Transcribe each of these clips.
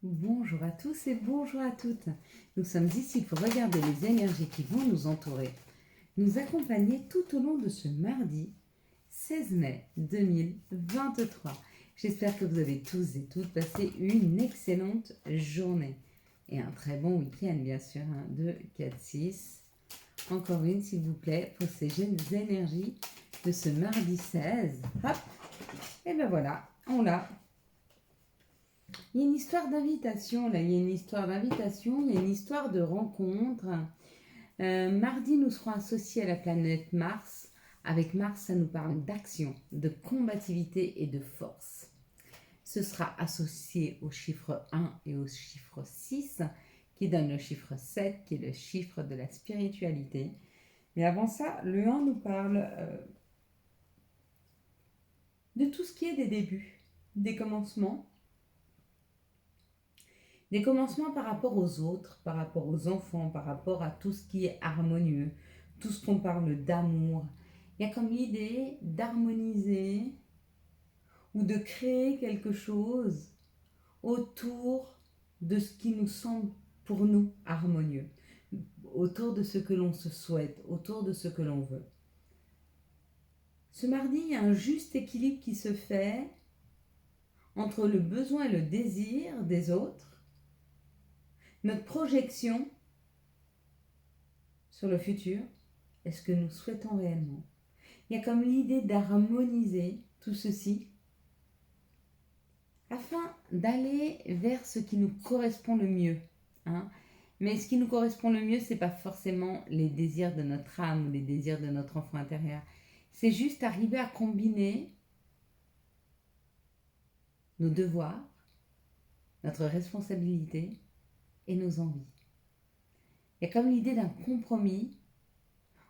Bonjour à tous et bonjour à toutes. Nous sommes ici pour regarder les énergies qui vont nous entourer, nous accompagner tout au long de ce mardi 16 mai 2023. J'espère que vous avez tous et toutes passé une excellente journée et un très bon week-end bien sûr, 2, 4, 6. Encore une s'il vous plaît pour ces jeunes énergies de ce mardi 16. Hop, et ben voilà, on l'a. Il y a une histoire d'invitation, là, il y a une histoire d'invitation, il y a une histoire de rencontre. Mardi, nous serons associés à la planète Mars. Avec Mars, ça nous parle d'action, de combativité et de force. Ce sera associé au chiffre 1 et au chiffre 6, qui donne le chiffre 7, qui est le chiffre de la spiritualité. Mais avant ça, le 1 nous parle de tout ce qui est des débuts, des commencements. Des commencements par rapport aux autres, par rapport aux enfants, par rapport à tout ce qui est harmonieux, tout ce qu'on parle d'amour. Il y a comme l'idée d'harmoniser ou de créer quelque chose autour de ce qui nous semble pour nous harmonieux, autour de ce que l'on se souhaite, autour de ce que l'on veut. Ce mardi, il y a un juste équilibre qui se fait entre le besoin et le désir des autres, notre projection sur le futur et ce que nous souhaitons réellement. Il y a comme l'idée d'harmoniser tout ceci afin d'aller vers ce qui nous correspond le mieux. Mais ce qui nous correspond le mieux, ce n'est pas forcément les désirs de notre âme ou les désirs de notre enfant intérieur. C'est juste arriver à combiner nos devoirs, notre responsabilité et nos envies. Il y a comme l'idée d'un compromis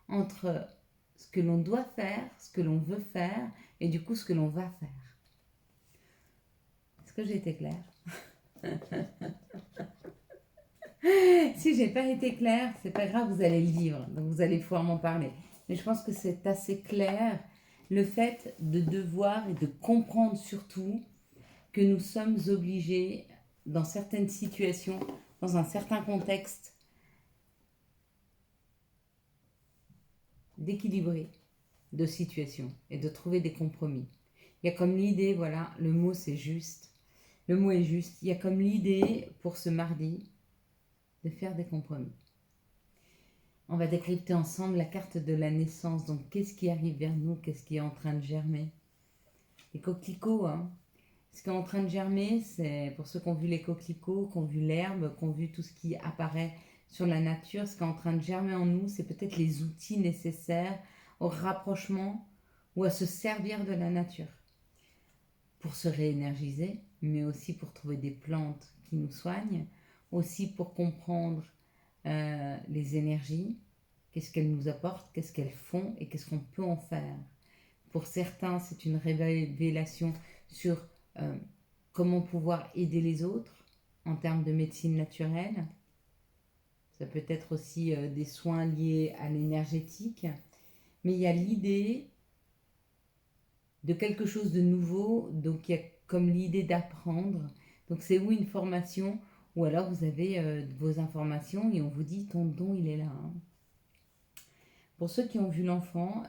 entre ce que l'on doit faire, ce que l'on veut faire et du coup ce que l'on va faire. Est-ce que j'ai été claire? Si j'ai pas été claire, c'est pas grave, vous allez le vivre, donc vous allez pouvoir m'en parler. Mais je pense que c'est assez clair le fait de devoir et de comprendre surtout que nous sommes obligés, dans certaines situations, dans un certain contexte, d'équilibrer de situations et de trouver des compromis. Il y a comme l'idée, voilà, le mot c'est juste, le mot est juste, il y a comme l'idée pour ce mardi de faire des compromis. On va décrypter ensemble la carte de la naissance. Donc, qu'est-ce qui arrive vers nous? Qu'est-ce qui est en train de germer? Les coquelicots, ce qui est en train de germer, c'est pour ceux qui ont vu les coquelicots, qui ont vu l'herbe, qui ont vu tout ce qui apparaît sur la nature, ce qui est en train de germer en nous, c'est peut-être les outils nécessaires au rapprochement ou à se servir de la nature pour se réénergiser, mais aussi pour trouver des plantes qui nous soignent, aussi pour comprendre les énergies, qu'est-ce qu'elles nous apportent, qu'est-ce qu'elles font et qu'est-ce qu'on peut en faire. Pour certains, c'est une révélation sur comment pouvoir aider les autres en termes de médecine naturelle. Ça peut être aussi des soins liés à l'énergétique. Mais il y a l'idée de quelque chose de nouveau, donc il y a comme l'idée d'apprendre. Donc c'est ou une formation, ou alors vous avez vos informations et on vous dit ton don il est là. Pour ceux qui ont vu l'enfant,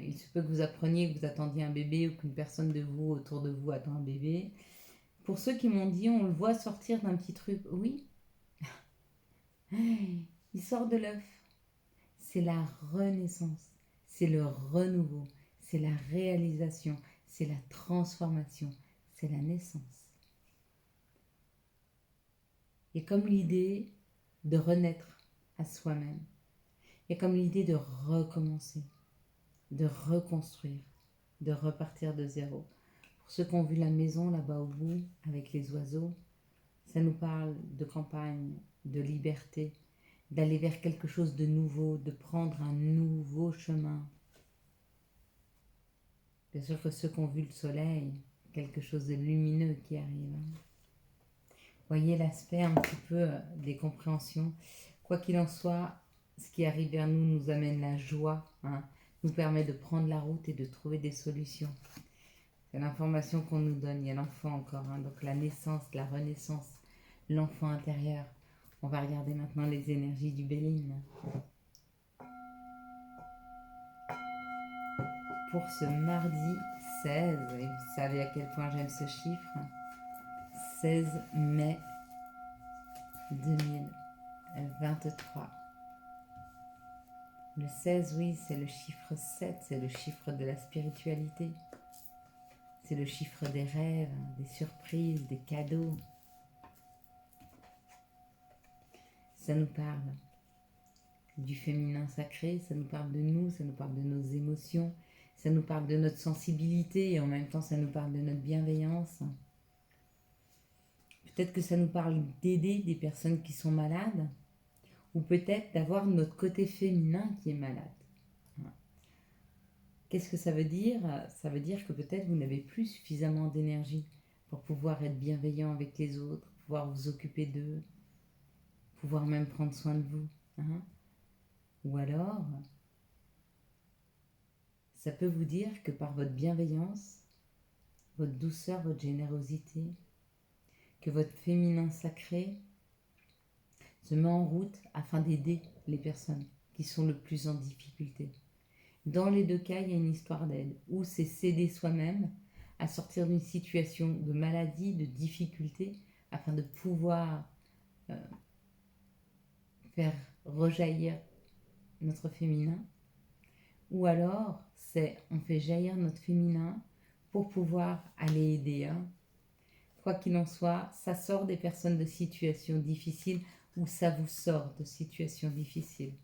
il se peut que vous appreniez que vous attendiez un bébé ou qu'une personne de vous, autour de vous, attend un bébé. Pour ceux qui m'ont dit on le voit sortir d'un petit truc, oui, il sort de l'œuf. C'est la renaissance, c'est le renouveau, c'est la réalisation, c'est la transformation, c'est la naissance. Il y a comme l'idée de renaître à soi-même. Il y a comme l'idée de recommencer, de reconstruire, de repartir de zéro. Pour ceux qui ont vu la maison là-bas au bout avec les oiseaux, ça nous parle de campagne, de liberté, d'aller vers quelque chose de nouveau, de prendre un nouveau chemin. Bien sûr que ceux qui ont vu le soleil, quelque chose de lumineux qui arrive. Voyez l'aspect un petit peu des compréhensions. Quoi qu'il en soit, ce qui arrive vers nous nous amène la joie, nous permet de prendre la route et de trouver des solutions. C'est l'information qu'on nous donne. Il y a l'enfant encore, donc la naissance, la renaissance, l'enfant intérieur. On va regarder maintenant les énergies du Béline. Pour ce mardi 16, et vous savez à quel point j'aime ce chiffre, 16 mai 2023. Le 16, oui, c'est le chiffre 7, c'est le chiffre de la spiritualité. C'est le chiffre des rêves, des surprises, des cadeaux. Ça nous parle du féminin sacré, ça nous parle de nous, ça nous parle de nos émotions, ça nous parle de notre sensibilité et en même temps ça nous parle de notre bienveillance. Peut-être que ça nous parle d'aider des personnes qui sont malades ou peut-être d'avoir notre côté féminin qui est malade. Qu'est-ce que ça veut dire? Ça veut dire que peut-être vous n'avez plus suffisamment d'énergie pour pouvoir être bienveillant avec les autres, pouvoir vous occuper d'eux, pouvoir même prendre soin de vous. Ou alors, ça peut vous dire que par votre bienveillance, votre douceur, votre générosité, que votre féminin sacré se met en route afin d'aider les personnes qui sont le plus en difficulté. Dans les deux cas, il y a une histoire d'aide, où c'est s'aider soi-même à sortir d'une situation de maladie, de difficulté, afin de pouvoir faire rejaillir notre féminin. Ou alors, c'est on fait jaillir notre féminin pour pouvoir aller aider. Quoi qu'il en soit, ça sort des personnes de situations difficiles ou ça vous sort de situations difficiles.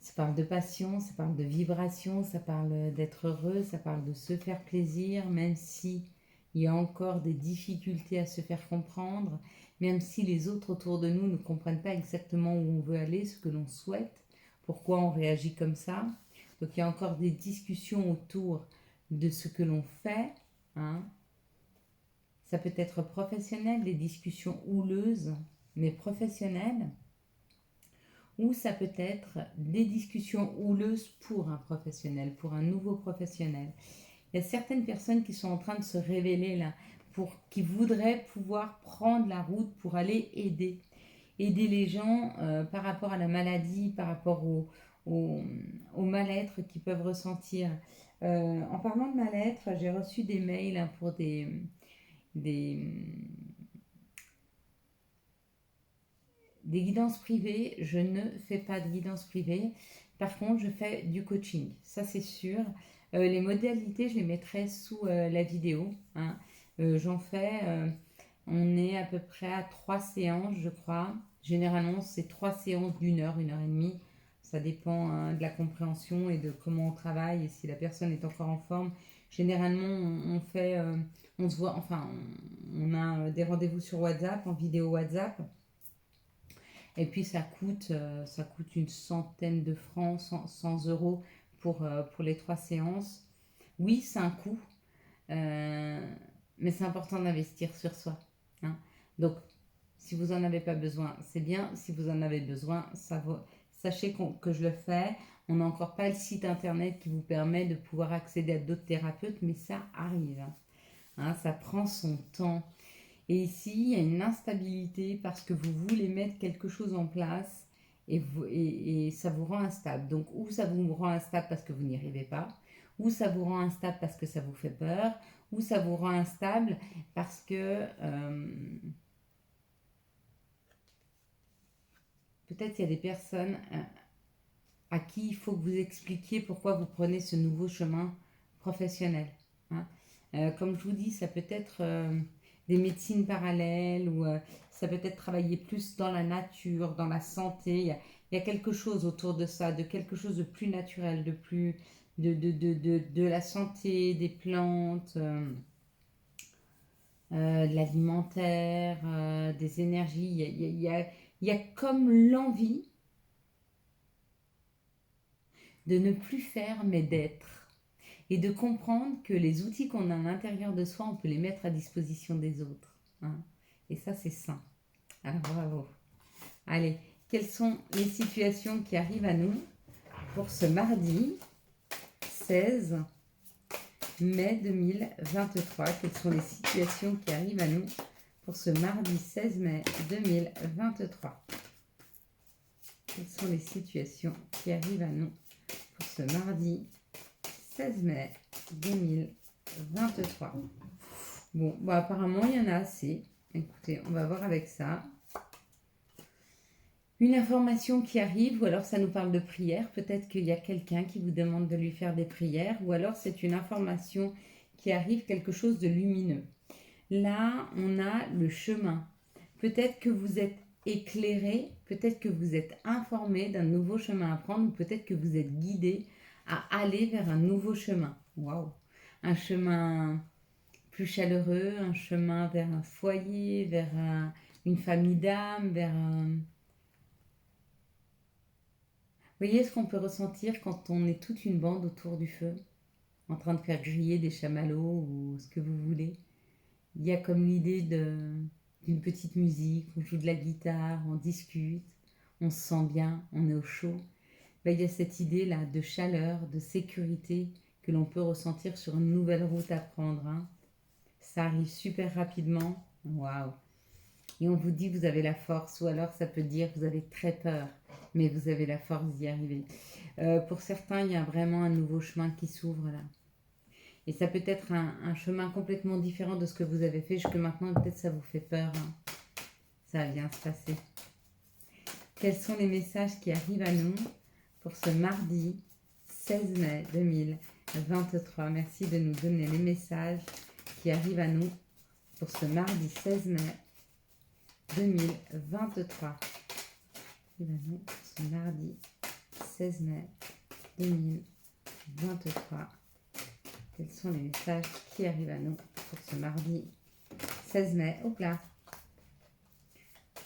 Ça parle de passion, ça parle de vibration, ça parle d'être heureux, ça parle de se faire plaisir, même si il y a encore des difficultés à se faire comprendre, même si les autres autour de nous ne comprennent pas exactement où on veut aller, ce que l'on souhaite, pourquoi on réagit comme ça. Donc il y a encore des discussions autour de ce que l'on fait. Ça peut être professionnel, des discussions houleuses, mais professionnelles. Ou ça peut être des discussions houleuses pour un professionnel, pour un nouveau professionnel. Il y a certaines personnes qui sont en train de se révéler là, qui voudraient pouvoir prendre la route pour aller aider les gens par rapport à la maladie, par rapport au mal-être qu'ils peuvent ressentir. En parlant de mal-être, j'ai reçu des mails pour des guidances privées. Je ne fais pas de guidance privée. Par contre, je fais du coaching. Ça, c'est sûr. Les modalités, je les mettrai sous la vidéo. J'en fais, on est à peu près à 3 séances, je crois. Généralement, c'est 3 séances d'1 heure, 1 heure et demie. Ça dépend de la compréhension et de comment on travaille et si la personne est encore en forme. Généralement, on fait, on se voit, enfin, on a des rendez-vous sur WhatsApp, en vidéo WhatsApp. Et puis ça coûte une centaine de francs, 100 euros pour les 3 séances. Oui, c'est un coût, mais c'est important d'investir sur soi. Donc, si vous n'en avez pas besoin, c'est bien. Si vous en avez besoin, sachez que je le fais. On n'a encore pas le site internet qui vous permet de pouvoir accéder à d'autres thérapeutes, mais ça arrive. Ça prend son temps. Et ici, il y a une instabilité parce que vous voulez mettre quelque chose en place et ça vous rend instable. Donc, ou ça vous rend instable parce que vous n'y arrivez pas, ou ça vous rend instable parce que ça vous fait peur, ou ça vous rend instable parce que peut-être il y a des personnes à qui il faut que vous expliquiez pourquoi vous prenez ce nouveau chemin professionnel. Comme je vous dis, ça peut être des médecines parallèles ou ça peut être travailler plus dans la nature, dans la santé. Il y a quelque chose autour de ça, de quelque chose de plus naturel, de plus de la santé, des plantes, de l'alimentaire, des énergies. Il y a comme l'envie de ne plus faire mais d'être. Et de comprendre que les outils qu'on a à l'intérieur de soi, on peut les mettre à disposition des autres. Et ça, c'est sain. Alors, bravo. Allez, quelles sont les situations qui arrivent à nous pour ce mardi 16 mai 2023? Quelles sont les situations qui arrivent à nous pour ce mardi 16 mai 2023. Quelles sont les situations qui arrivent à nous pour ce mardi 16 mai 2023? Bon, apparemment, il y en a assez. Écoutez, on va voir avec ça. Une information qui arrive, ou alors ça nous parle de prière. Peut-être qu'il y a quelqu'un qui vous demande de lui faire des prières, ou alors c'est une information qui arrive, quelque chose de lumineux. Là, on a le chemin. Peut-être que vous êtes éclairé, peut-être que vous êtes informé d'un nouveau chemin à prendre, ou peut-être que vous êtes guidé à aller vers un nouveau chemin. Waouh! Un chemin plus chaleureux, un chemin vers un foyer, vers une famille d'âme, vers un... Vous voyez ce qu'on peut ressentir quand on est toute une bande autour du feu, en train de faire griller des chamallows ou ce que vous voulez. Il y a comme l'idée d'une petite musique, on joue de la guitare, on discute, on se sent bien, on est au chaud. Il y a cette idée-là de chaleur, de sécurité que l'on peut ressentir sur une nouvelle route à prendre. Hein. Ça arrive super rapidement. Waouh! Et on vous dit que vous avez la force, ou alors ça peut dire que vous avez très peur, mais vous avez la force d'y arriver. Pour certains, il y a vraiment un nouveau chemin qui s'ouvre là. Et ça peut être un chemin complètement différent de ce que vous avez fait jusque maintenant, et peut-être ça vous fait peur. Hein. Ça va bien se passer. Quels sont les messages qui arrivent à nous pour ce mardi 16 mai 2023? Merci de nous donner les messages qui arrivent à nous pour ce mardi 16 mai 2023. Et bien nous, ce mardi 16 mai 2023. Quels sont les messages qui arrivent à nous pour ce mardi 16 mai, hop là,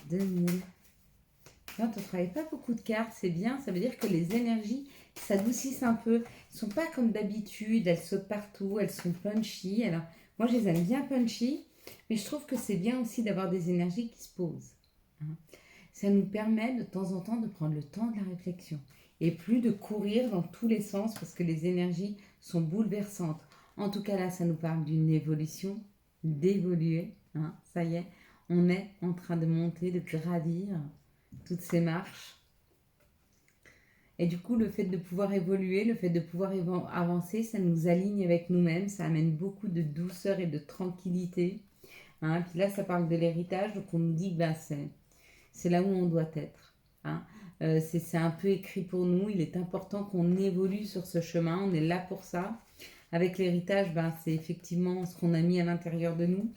2023. Il n'y a pas beaucoup de cartes, c'est bien, ça veut dire que les énergies s'adoucissent un peu. Elles ne sont pas comme d'habitude, elles sautent partout, elles sont punchy. Alors, moi, je les aime bien punchy. Mais je trouve que c'est bien aussi d'avoir des énergies qui se posent. Hein. Ça nous permet de temps en temps de prendre le temps de la réflexion et plus de courir dans tous les sens parce que les énergies sont bouleversantes. En tout cas là, ça nous parle d'une évolution, d'évoluer. Hein. Ça y est, on est en train de monter, de gravir toutes ces marches. Et du coup, le fait de pouvoir évoluer, le fait de pouvoir avancer, ça nous aligne avec nous-mêmes, ça amène beaucoup de douceur et de tranquillité. Hein, puis là, ça parle de l'héritage, donc on nous dit que c'est là où on doit être. Hein. C'est un peu écrit pour nous, il est important qu'on évolue sur ce chemin, on est là pour ça. Avec l'héritage, c'est effectivement ce qu'on a mis à l'intérieur de nous,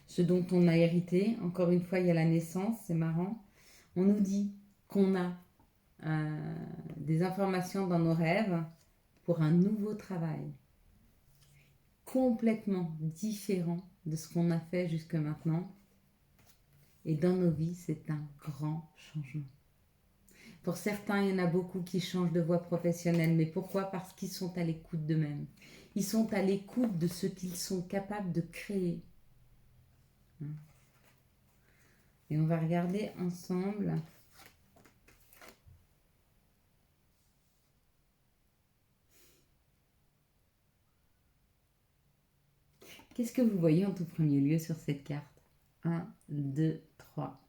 ce dont on a hérité. Encore une fois, il y a la naissance, c'est marrant. On nous dit qu'on a des informations dans nos rêves pour un nouveau travail, complètement différent de ce qu'on a fait jusque maintenant. Et dans nos vies, c'est un grand changement. Pour certains, il y en a beaucoup qui changent de voie professionnelle. Mais pourquoi? Parce qu'ils sont à l'écoute d'eux-mêmes. Ils sont à l'écoute de ce qu'ils sont capables de créer. Et on va regarder ensemble. Qu'est-ce que vous voyez en tout premier lieu sur cette carte? 1, 2, 3.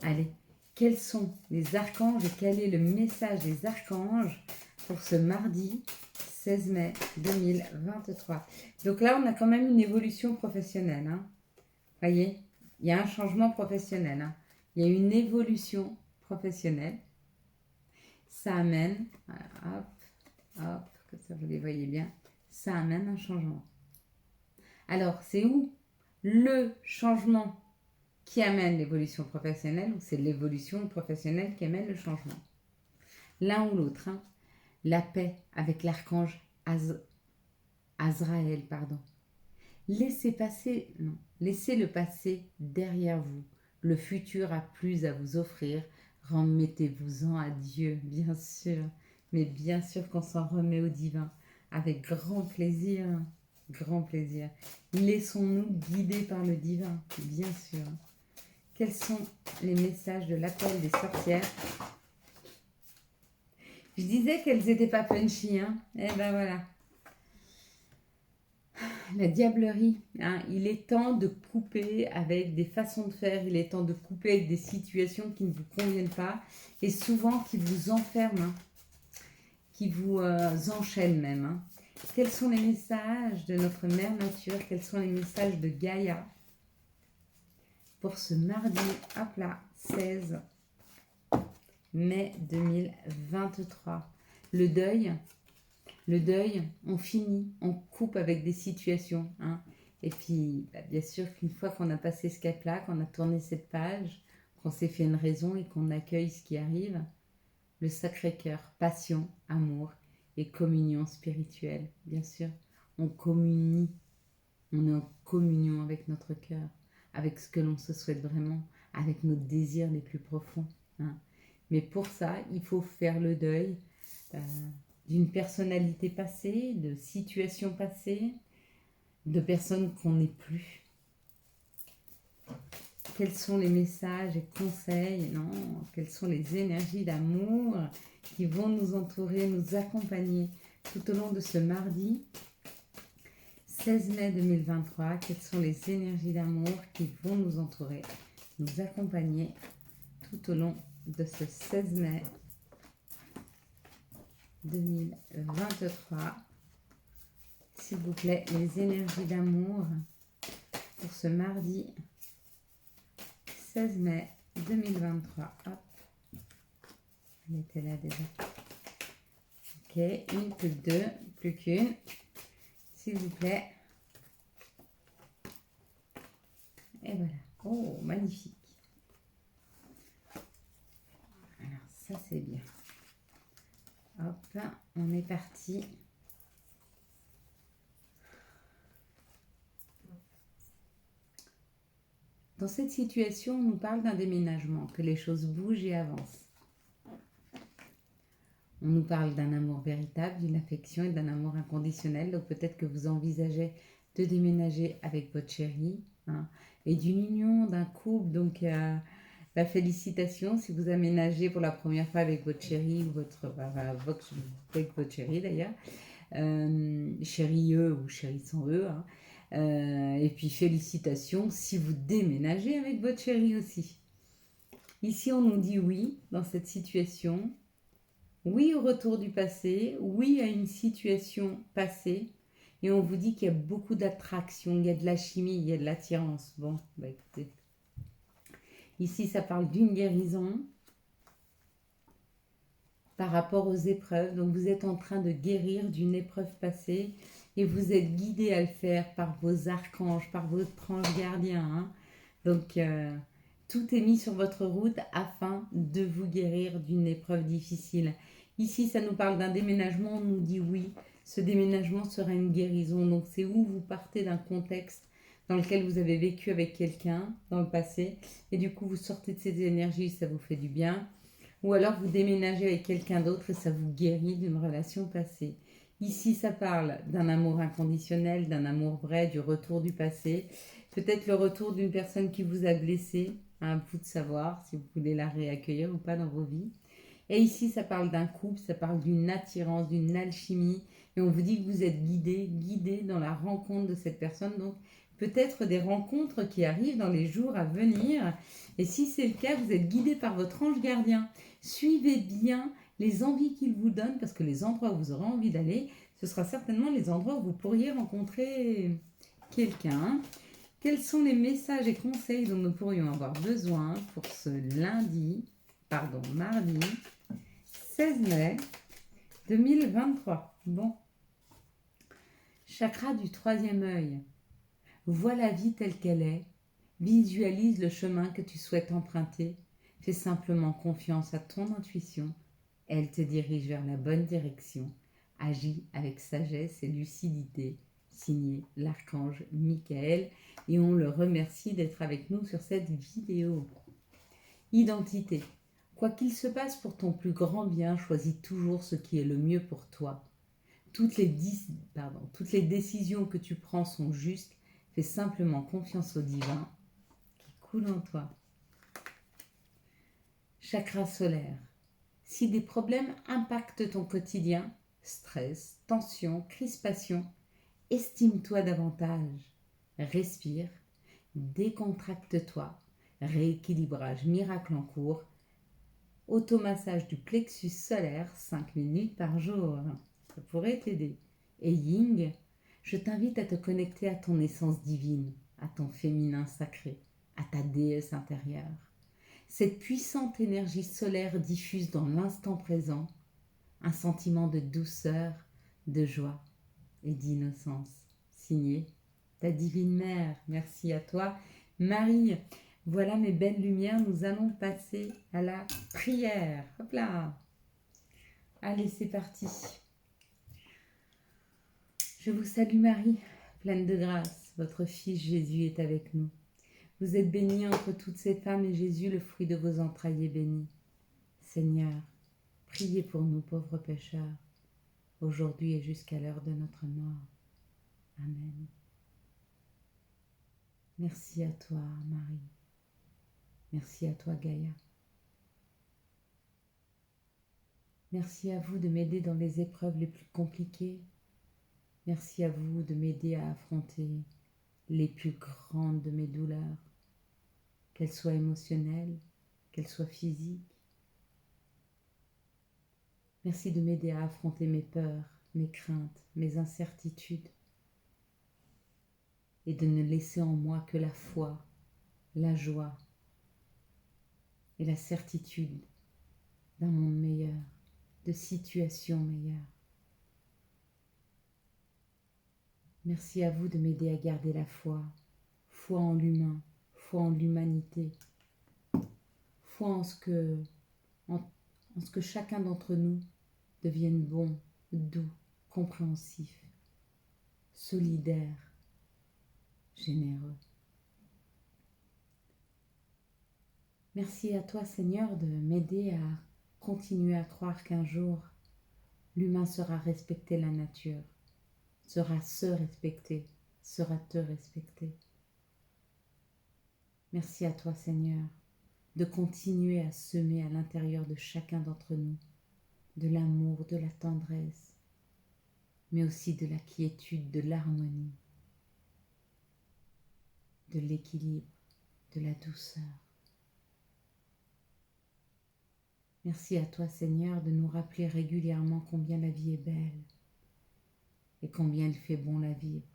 Allez, quels sont les archanges et quel est le message des archanges pour ce mardi 16 mai 2023? Donc là, on a quand même une évolution professionnelle. Hein. Voyez, il y a un changement professionnel. Hein. Il y a une évolution professionnelle. Ça amène, voilà, hop, comme ça vous les voyez bien, ça amène un changement. Alors, c'est où le changement qui amène l'évolution professionnelle ou c'est l'évolution professionnelle qui amène le changement? L'un ou l'autre. Hein. La paix avec l'archange Azraël, pardon. Laissez le passé derrière vous. Le futur a plus à vous offrir. Remettez-vous-en à Dieu, bien sûr. Mais bien sûr qu'on s'en remet au divin. Avec grand plaisir. Grand plaisir. Laissons-nous guider par le divin, bien sûr. Quels sont les messages de l'appel des sorcières? Je disais qu'elles n'étaient pas punchy, hein? Eh ben voilà. La diablerie, hein, il est temps de couper avec des façons de faire, il est temps de couper avec des situations qui ne vous conviennent pas et souvent qui vous enferment, hein, qui vous enchaînent même. Hein. Quels sont les messages de notre mère nature? Quels sont les messages de Gaïa pour ce mardi, hop là, 16 mai 2023? Le deuil, on finit, on coupe avec des situations. Hein. Et puis, bien sûr qu'une fois qu'on a passé ce cap-là, qu'on a tourné cette page, qu'on s'est fait une raison et qu'on accueille ce qui arrive, le Sacré-Cœur, passion, amour et communion spirituelle. Bien sûr, on communie, on est en communion avec notre cœur, avec ce que l'on se souhaite vraiment, avec nos désirs les plus profonds. Hein. Mais pour ça, il faut faire le deuil d'une personnalité passée, de situations passées, de personnes qu'on n'est plus. Quels sont les messages et conseils, non? Quelles sont les énergies d'amour qui vont nous entourer, nous accompagner tout au long de ce mardi 16 mai 2023? Quelles sont les énergies d'amour qui vont nous entourer, nous accompagner tout au long de ce 16 mai 2023? S'il vous plaît, les énergies d'amour pour ce mardi 16 mai 2023. Hop. Elle était là déjà. Ok, une, plus que deux, plus qu'une. S'il vous plaît. Et voilà. Oh, magnifique. Alors, ça c'est bien. Hop, on est parti. Dans cette situation, on nous parle d'un déménagement, que les choses bougent et avancent. On nous parle d'un amour véritable, d'une affection et d'un amour inconditionnel. Donc peut-être que vous envisagez de déménager avec votre chéri, hein, et d'une union, d'un couple. Donc félicitations si vous aménagez pour la première fois avec votre chéri ou avec votre chéri d'ailleurs. Chéri E ou chéri sans E. Hein. Et puis félicitations si vous déménagez avec votre chéri aussi. Ici on nous dit oui dans cette situation. Oui au retour du passé, oui à une situation passée, et on vous dit qu'il y a beaucoup d'attraction, il y a de la chimie, il y a de l'attirance. Bon, bah écoutez. Ici, ça parle d'une guérison par rapport aux épreuves. Donc, vous êtes en train de guérir d'une épreuve passée et vous êtes guidé à le faire par vos archanges, par votre ange gardien. Hein. Donc, tout est mis sur votre route afin de vous guérir d'une épreuve difficile. Ici, ça nous parle d'un déménagement, on nous dit oui, ce déménagement sera une guérison. Donc, c'est où vous partez d'un contexte dans lequel vous avez vécu avec quelqu'un dans le passé, et du coup, vous sortez de ces énergies, ça vous fait du bien. Ou alors, vous déménagez avec quelqu'un d'autre et ça vous guérit d'une relation passée. Ici, ça parle d'un amour inconditionnel, d'un amour vrai, du retour du passé. Peut-être le retour d'une personne qui vous a blessé, à vous de savoir si vous voulez la réaccueillir ou pas dans vos vies. Et ici, ça parle d'un couple, ça parle d'une attirance, d'une alchimie. Et on vous dit que vous êtes guidé dans la rencontre de cette personne. Donc, peut-être des rencontres qui arrivent dans les jours à venir. Et si c'est le cas, vous êtes guidé par votre ange gardien. Suivez bien les envies qu'il vous donne, parce que les endroits où vous aurez envie d'aller, ce sera certainement les endroits où vous pourriez rencontrer quelqu'un. Quels sont les messages et conseils dont nous pourrions avoir besoin pour ce mardi 16 mai 2023. Bon. Chakra du troisième œil. Vois la vie telle qu'elle est. Visualise le chemin que tu souhaites emprunter. Fais simplement confiance à ton intuition. Elle te dirige vers la bonne direction. Agis avec sagesse et lucidité. Signé l'archange Michael. Et on le remercie d'être avec nous sur cette vidéo. Identité. Quoi qu'il se passe pour ton plus grand bien, choisis toujours ce qui est le mieux pour toi. Toutes les décisions que tu prends sont justes. Fais simplement confiance au divin qui coule en toi. Chakra solaire. Si des problèmes impactent ton quotidien, stress, tension, crispation, Estime-toi davantage. Respire. Décontracte-toi. Rééquilibrage miracle en cours. Automassage du plexus solaire 5 minutes par jour. Ça pourrait t'aider. Et Ying, je t'invite à te connecter à ton essence divine, à ton féminin sacré, à ta déesse intérieure. Cette puissante énergie solaire diffuse dans l'instant présent un sentiment de douceur, de joie et d'innocence. Signé ta divine mère. Merci à toi, Marie. Voilà mes belles lumières, nous allons passer à la prière. Hop là. Allez, c'est parti. Je vous salue Marie, pleine de grâce. Votre Fils Jésus est avec nous. Vous êtes bénie entre toutes ces femmes et Jésus, le fruit de vos entrailles, est béni. Seigneur, priez pour nous pauvres pécheurs, aujourd'hui et jusqu'à l'heure de notre mort. Amen. Merci à toi, Marie. Merci à toi, Gaïa. Merci à vous de m'aider dans les épreuves les plus compliquées. Merci à vous de m'aider à affronter les plus grandes de mes douleurs, qu'elles soient émotionnelles, qu'elles soient physiques. Merci de m'aider à affronter mes peurs, mes craintes, mes incertitudes et de ne laisser en moi que la foi, la joie et la certitude d'un monde meilleur, de situations meilleures. Merci à vous de m'aider à garder la foi, foi en l'humain, foi en l'humanité, foi en ce que chacun d'entre nous devienne bon, doux, compréhensif, solidaire, généreux. Merci à toi, Seigneur, de m'aider à continuer à croire qu'un jour, l'humain sera respecter la nature, sera se respecter, sera te respecter. Merci à toi, Seigneur, de continuer à semer à l'intérieur de chacun d'entre nous de l'amour, de la tendresse, mais aussi de la quiétude, de l'harmonie, de l'équilibre, de la douceur. Merci à toi, Seigneur, de nous rappeler régulièrement combien la vie est belle et combien il fait bon la vivre.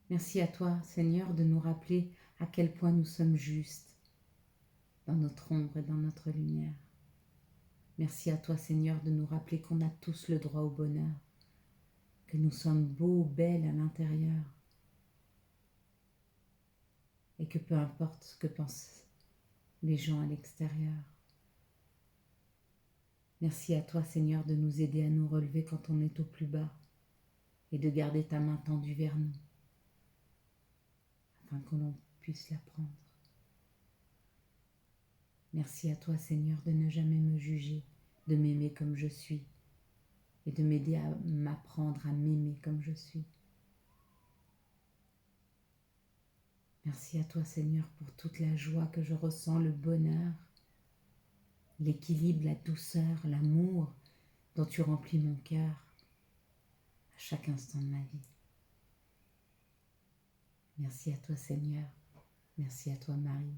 Merci à toi, Seigneur, de nous rappeler à quel point nous sommes justes dans notre ombre et dans notre lumière. Merci à toi, Seigneur, de nous rappeler qu'on a tous le droit au bonheur, que nous sommes beaux, belles à l'intérieur et que peu importe ce que pensent les gens à l'extérieur. Merci à toi, Seigneur, de nous aider à nous relever quand on est au plus bas et de garder ta main tendue vers nous afin que l'on puisse la prendre. Merci à toi, Seigneur, de ne jamais me juger, de m'aimer comme je suis et de m'aider à m'apprendre à m'aimer comme je suis. Merci à toi, Seigneur, pour toute la joie que je ressens, le bonheur, l'équilibre, la douceur, l'amour dont tu remplis mon cœur à chaque instant de ma vie. Merci à toi, Seigneur. Merci à toi, Marie.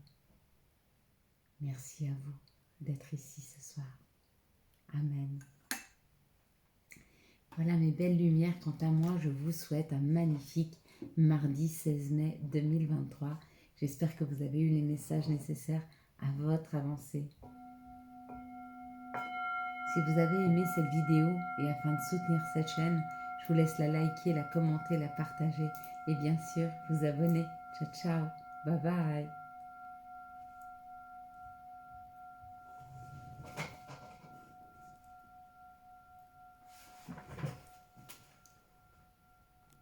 Merci à vous d'être ici ce soir. Amen. Voilà mes belles lumières. Quant à moi, je vous souhaite un magnifique mardi 16 mai 2023. J'espère que vous avez eu les messages nécessaires à votre avancée. Si vous avez aimé cette vidéo et afin de soutenir cette chaîne, je vous laisse la liker, la commenter, la partager et bien sûr vous abonner. Ciao, ciao. Bye bye.